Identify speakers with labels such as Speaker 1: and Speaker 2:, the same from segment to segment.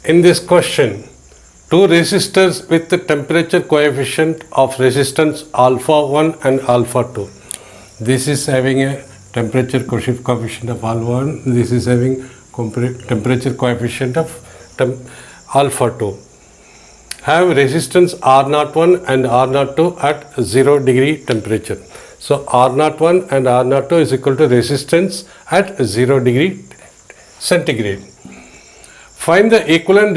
Speaker 1: In this question, two resistors with the temperature coefficient of resistance alpha 1 and alpha 2. This is having a temperature coefficient of alpha 1, this is having temperature coefficient of alpha 2. Have resistance R01 and R02 at 0 degree temperature. So R01 and R02 is equal to resistance at 0 degree centigrade. Find the equivalent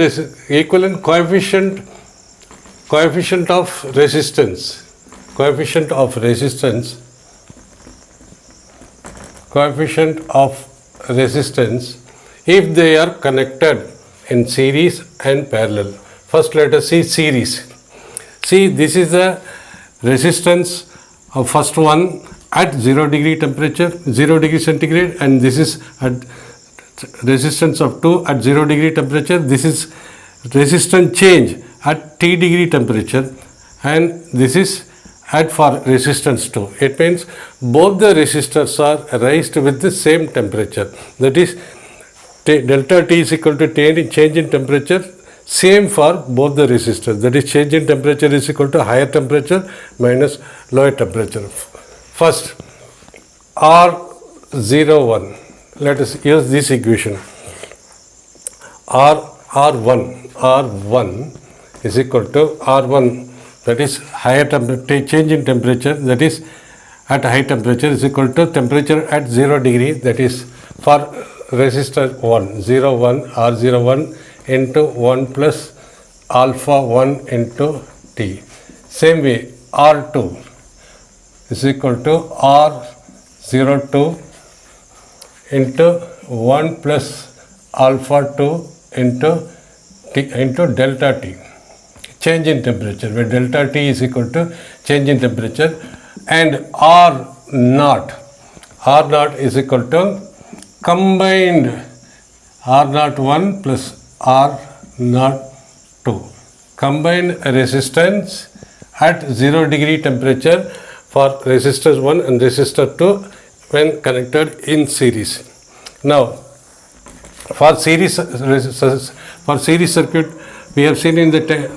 Speaker 1: coefficient of resistance if they are connected in series and parallel. First let us see series. See, this is the resistance of first one at 0 degree temperature, 0 degree centigrade, and this is at resistance of 2 at 0 degree temperature. This is resistance change at T degree temperature, and this is at for resistance 2. It means both the resistors are raised with the same temperature. That is, delta T is equal to change in temperature, same for both the resistors. That is, change in temperature is equal to higher temperature minus lower temperature. First, R01. Let us use this equation. R1 is equal to R1, that is higher temperature, change in temperature, that is at high temperature, is equal to temperature at 0 degree, that is for resistor 1, 01, R01 into 1 plus alpha 1 into T. Same way, R2 is equal to R02 into 1 plus alpha 2 into delta T. Change in temperature, where delta T is equal to change in temperature, and R0 is equal to combined R01 plus R02. Combined resistance at 0 degree temperature for resistors 1 and resistor 2 when connected in series. Now, for series circuit, we have seen in the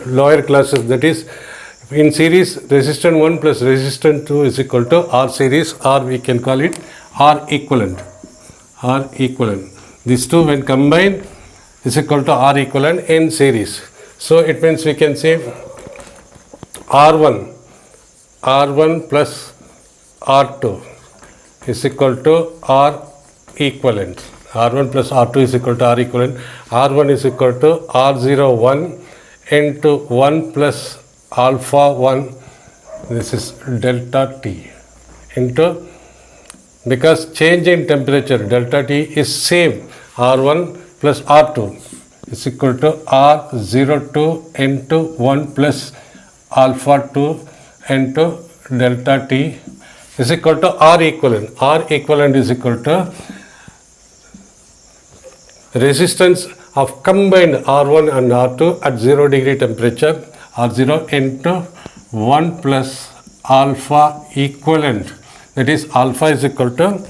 Speaker 1: lower classes, that is, in series, resistance 1 plus resistance 2 is equal to R series, or we can call it R equivalent. These two when combined is equal to R equivalent in series. So it means we can say R1 plus R2 is equal to R equivalent. R1 plus R2 is equal to R equivalent. R1 is equal to R01 into 1 plus alpha 1, this is delta T, into, because change in temperature delta T is same, R1 plus R2 is equal to R02 into 1 plus alpha 2 into delta T is equal to R equivalent. R equivalent is equal to resistance of combined R1 and R2 at 0 degree temperature, R0 into 1 plus alpha equivalent. That is, alpha is equal to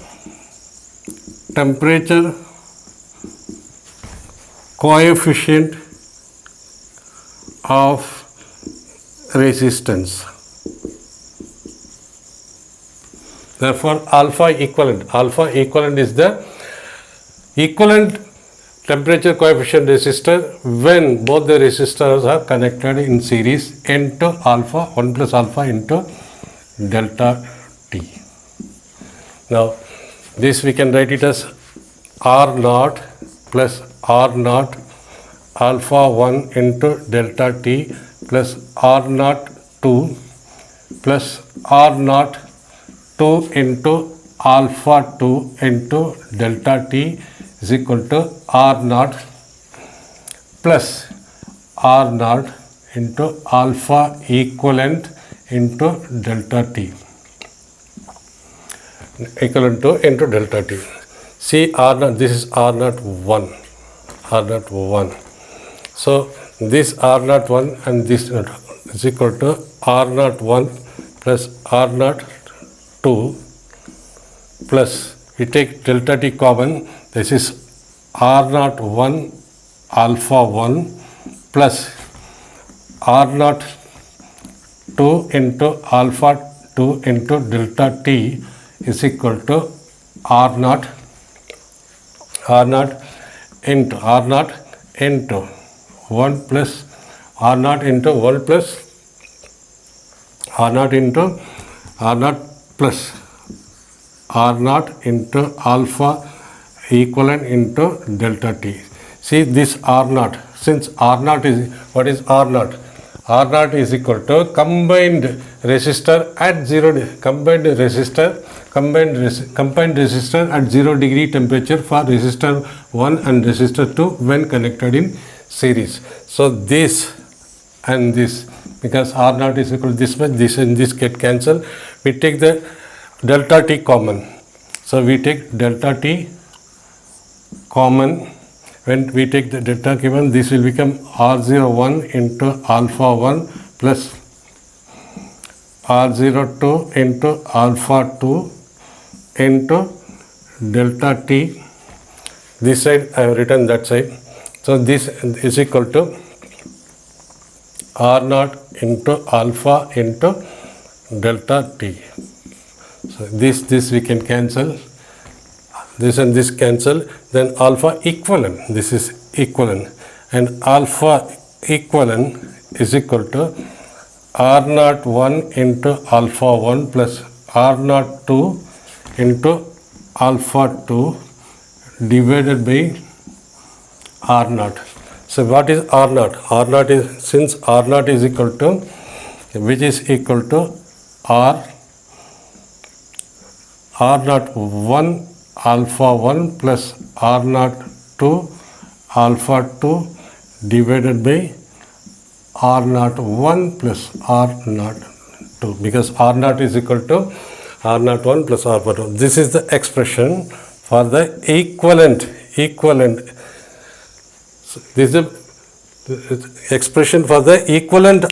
Speaker 1: temperature coefficient of resistance. Therefore, alpha equivalent is the equivalent temperature coefficient resistor when both the resistors are connected in series into alpha, 1 plus alpha into delta T. Now, this we can write it as R0 plus R0 alpha 1 into delta T plus R0 2 plus R0 2 into alpha 2 into delta T is equal to R0 plus R0 into alpha equivalent into delta T, equivalent to into delta T. See, R0, this is R01. So this R01 and this is equal to R01 plus R02 plus, we take delta T common, this is R01 alpha 1 plus r naught 2 into alpha 2 into delta t is equal to r naught into 1 plus r naught into 1 plus r naught into r naught plus r naught into alpha equivalent into delta t. See this r naught, since r naught is, what is r naught? R naught is equal to combined resistor at 0, combined resistor at 0 degree temperature for resistor 1 and resistor 2 when connected in series. So this and this, because R naught is equal to this much, this and this get cancelled. We take the delta t common. So we take delta t common. When we take the delta given, this will become R01 into alpha 1 plus R02 into alpha 2 into delta t. This side I have written that side. So this is equal to R0 into alpha into delta t. So this we can cancel. This and this cancel, then alpha equivalent, this is equivalent, and alpha equivalent is equal to R01 into alpha 1 plus R02 into alpha 2 divided by R0. So what is R0? R0 is, since R0 is equal to, which is equal to R01 alpha 1 plus R02 alpha 2 divided by R01 plus R02, because R0 is equal to R01 plus R02. This is the expression for the equivalent. So this is the expression for the equivalent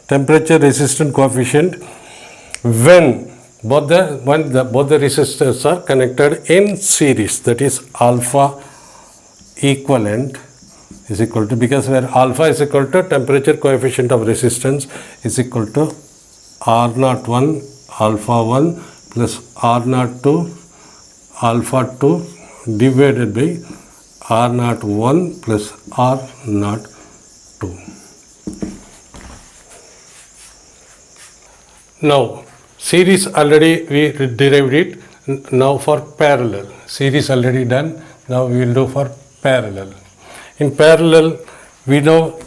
Speaker 1: temperature resistant coefficient when both the resistors are connected in series, that is alpha equivalent is equal to, because where alpha is equal to temperature coefficient of resistance is equal to R01 alpha 1 plus R02 alpha 2 divided by R01 plus R02. Now series already we derived it. Now for parallel, series already done. Now we will do for parallel. In parallel, we know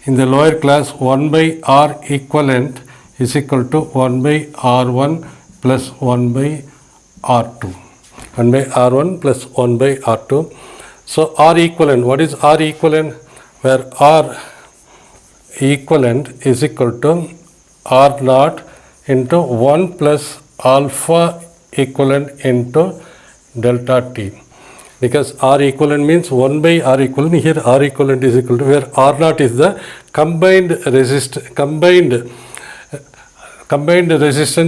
Speaker 1: in the lower class 1 by R equivalent is equal to 1 by R1 plus 1 by R2. 1 by R1 plus 1 by R2. So R equivalent, what is R equivalent? Where R equivalent is equal to R naught into 1 plus alpha equivalent into delta t, because R equivalent means 1 by R equivalent. Here R equivalent is equal to, where R naught is the combined resistance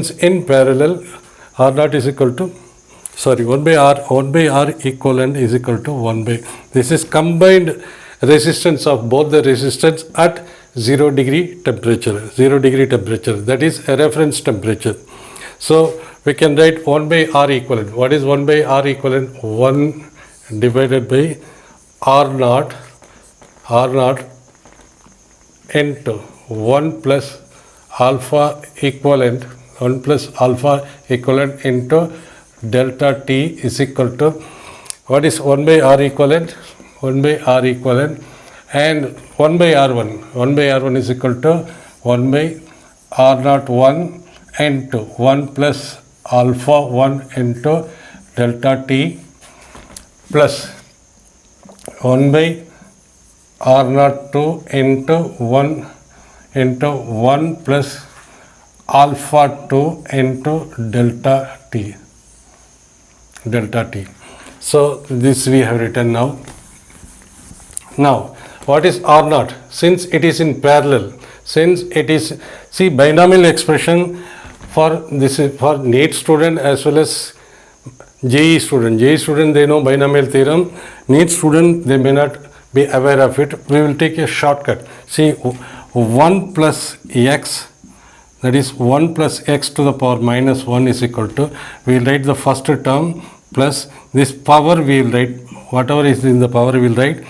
Speaker 1: in parallel. R naught is equal to, 1 by R equivalent is equal to 1 by, this is combined resistance of both the resistance at 0 degree temperature, that is a reference temperature. So we can write 1 by R equivalent. What is 1 by R equivalent? 1 divided by R naught into 1 plus alpha equivalent, into delta t is equal to, what is 1 by R equivalent? 1 by R equivalent and 1 by R1. 1 by R1 is equal to 1 by R01 into 1 plus alpha 1 into delta t plus 1 by R02 into 1 plus alpha 2 into delta t. So this we have written now. Now what is R0? Since it is in parallel, see binomial expression for this is for NEET student as well as JEE student. JEE student, they know binomial theorem. NEET student, they may not be aware of it. We will take a shortcut. See, 1 plus x, that is 1 plus x to the power minus 1 is equal to, we will write the first term plus this power, we will write whatever is in the power, we will write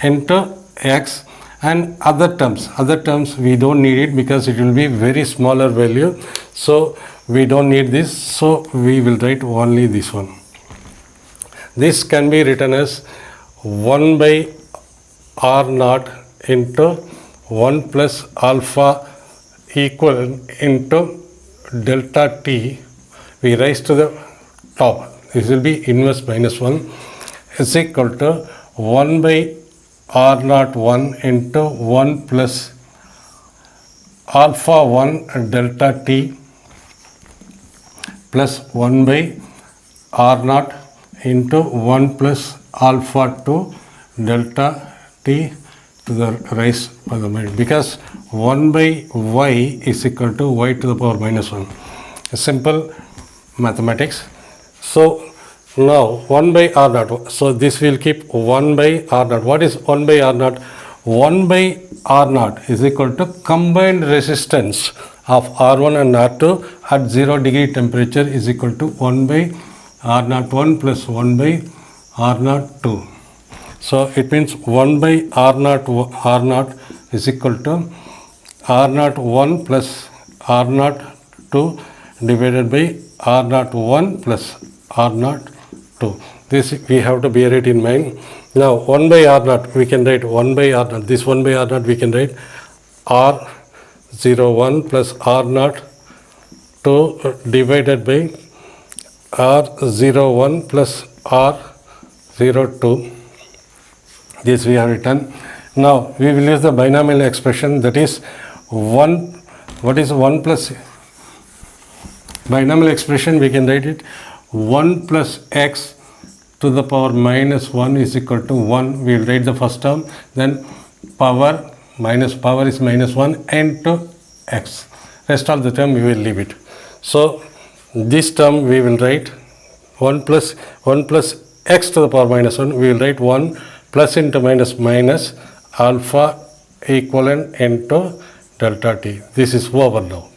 Speaker 1: into x, and other terms we don't need it because it will be very smaller value, so we don't need this, so we will write only this one. This can be written as 1 by r naught into 1 plus alpha equivalent into delta t, we rise to the top, this will be inverse minus 1 is equal to 1 by r naught 1 into 1 plus alpha 1 delta t plus 1 by r naught into 1 plus alpha 2 delta t to the rise by the minus, because 1 by y is equal to y to the power minus 1. Simple mathematics. So now 1 by r naught, so this will keep 1 by r naught. What is 1 by r naught? 1 by r naught is equal to combined resistance of R1 and R2 at 0 degree temperature is equal to 1 by R01 plus 1 by R02. So it means 1 by R0 is equal to R01 plus R02 divided by R01 plus R02. This we have to bear it in mind. Now 1 by R0 we can write 1 by R0. This 1 by R0 we can write R01 plus R02 divided by R01 plus R02. This we have written. Now we will use the binomial expression, that is 1. What is 1 plus binomial expression? We can write it 1 plus x to the power minus 1 is equal to 1. We will write the first term, then power is minus 1 into x. Rest of the term we will leave it. So this term we will write 1 plus x to the power minus 1. We will write 1 plus into minus alpha equivalent into delta t. This is over now.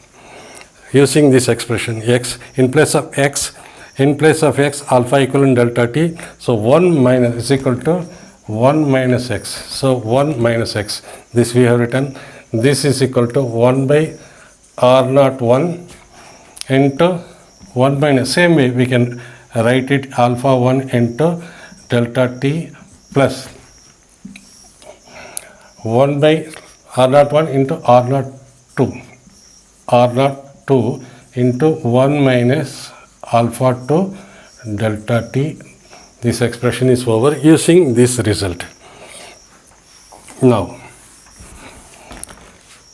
Speaker 1: Using this expression x in place of x alpha equivalent delta t. So 1 minus is equal to 1 minus x. So 1 minus x. This we have written. This is equal to 1 by R01 into 1 minus. Same way we can write it alpha 1 into delta t plus 1 by R01 into R02. R02 into 1 minus alpha 2 delta t. This expression is over using this result. Now,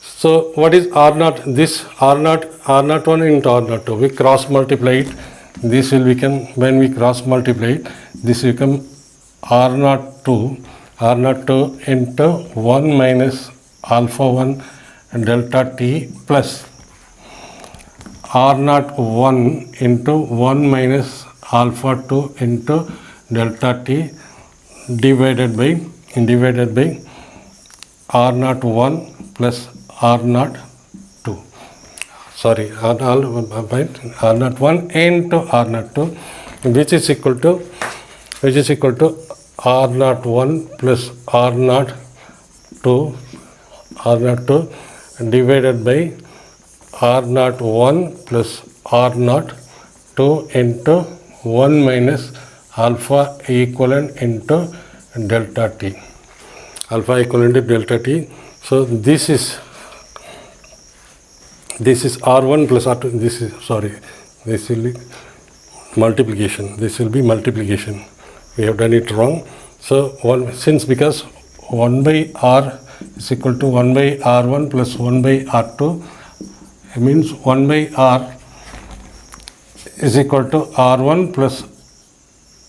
Speaker 1: so what is R0? This R01 into R02. We cross multiply it. This will become, when we cross multiply it, this will become R02 into 1 minus alpha 1 delta t plus R01 into 1 minus alpha 2 into delta t divided by R01 plus R02. Sorry, R01 into R02, which is equal to R01 plus R02 divided by R01 plus R02 into 1 minus alpha equivalent into delta t. Alpha equivalent to delta t. So this is R1 plus R2. This will be multiplication. This will be multiplication. We have done it wrong. So because 1 by R is equal to 1 by R1 plus 1 by R2, it means 1 by R is equal to R1 plus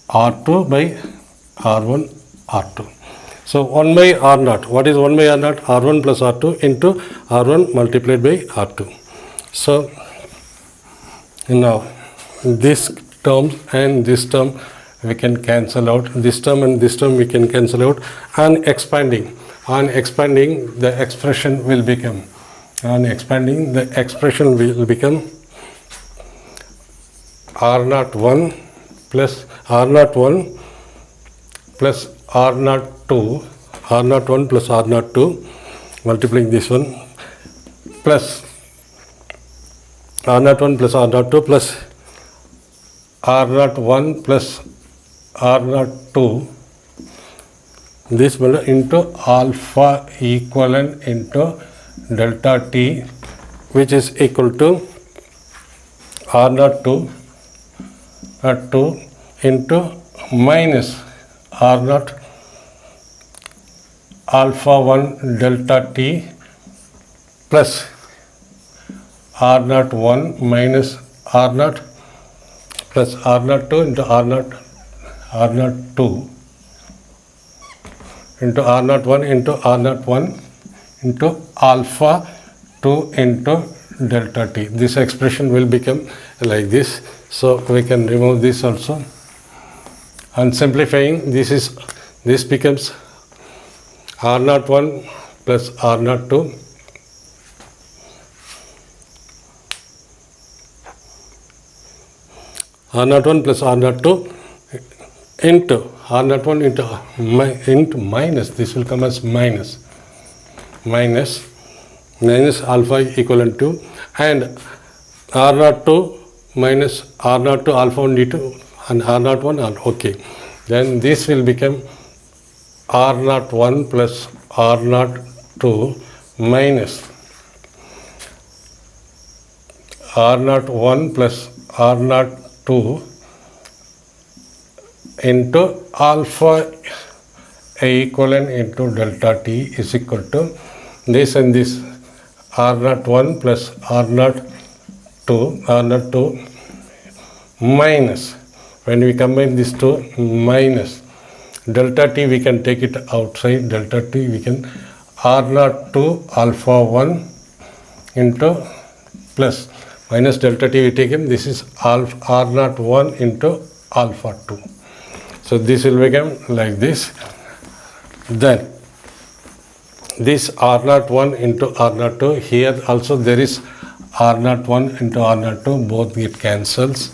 Speaker 1: R2 by R1 R2. So 1 by R0. What is 1 by R0? R1 plus R2 into R1 multiplied by R2. So now this term and this term we can cancel out this term and this term we can cancel out. On expanding the expression will become R01 plus R01 plus R02 plus R02 multiplying this one plus R01 plus R02 plus R01 plus R02 this will into alpha equivalent into delta T, which is equal to R02 into minus R0 alpha 1 delta T plus R0 1 minus R0 plus R0 2 into R0 2 into R0 1 into R0 1 into alpha 2 into delta T. This expression will become like this. So we can remove this also. And simplifying, this becomes R0 1 plus R0 2 R0 1 plus R0 2 into R0 1 into minus, this will come as minus alpha equivalent to, and R0 2 minus R0 2 alpha 1 d2 and R0 1 okay. Then this will become R0 1 plus R0 2 minus R0 1 plus R0 2 into alpha equivalent into delta T is equal to this and this R0 1 plus R0 2 minus, when we combine these two, minus delta T, we can take it outside, delta T we can R0 2 alpha 1 into plus minus delta T we take him, this is R0 1 into alpha 2. So this will become like this. Then this R0 1 into R0 2, here also there is R0 1 into R0 2, both get cancels.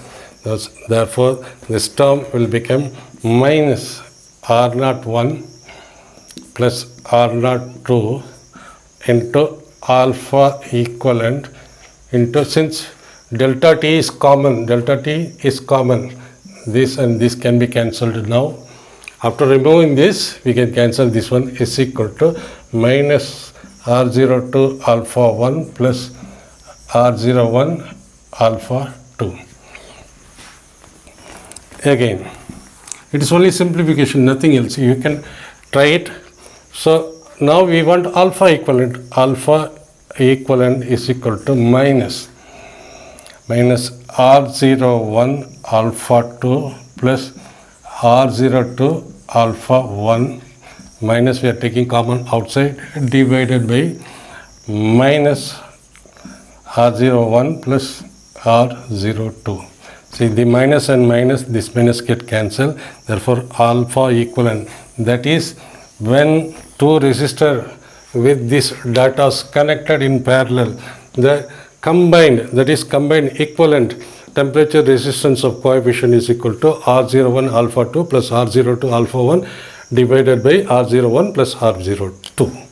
Speaker 1: Therefore this term will become minus R0 1 plus R0 2 into alpha equivalent into, since delta T is common, this and this can be cancelled now. After removing this, we can cancel this one, is equal to minus R02 alpha 1 plus R01 alpha 2. Again, it is only simplification, nothing else. You can try it. So now we want alpha equivalent. Alpha equivalent is equal to minus R01 alpha 2 plus R02 alpha 1 minus, we are taking common outside, divided by minus R01 plus R02. See, the minus and minus, this minus get cancelled. Therefore alpha equivalent, that is when two resistors with this data is connected in parallel, the combined equivalent temperature resistance of coefficient is equal to R01 alpha 2 plus R02 alpha 1 divided by R01 plus R02.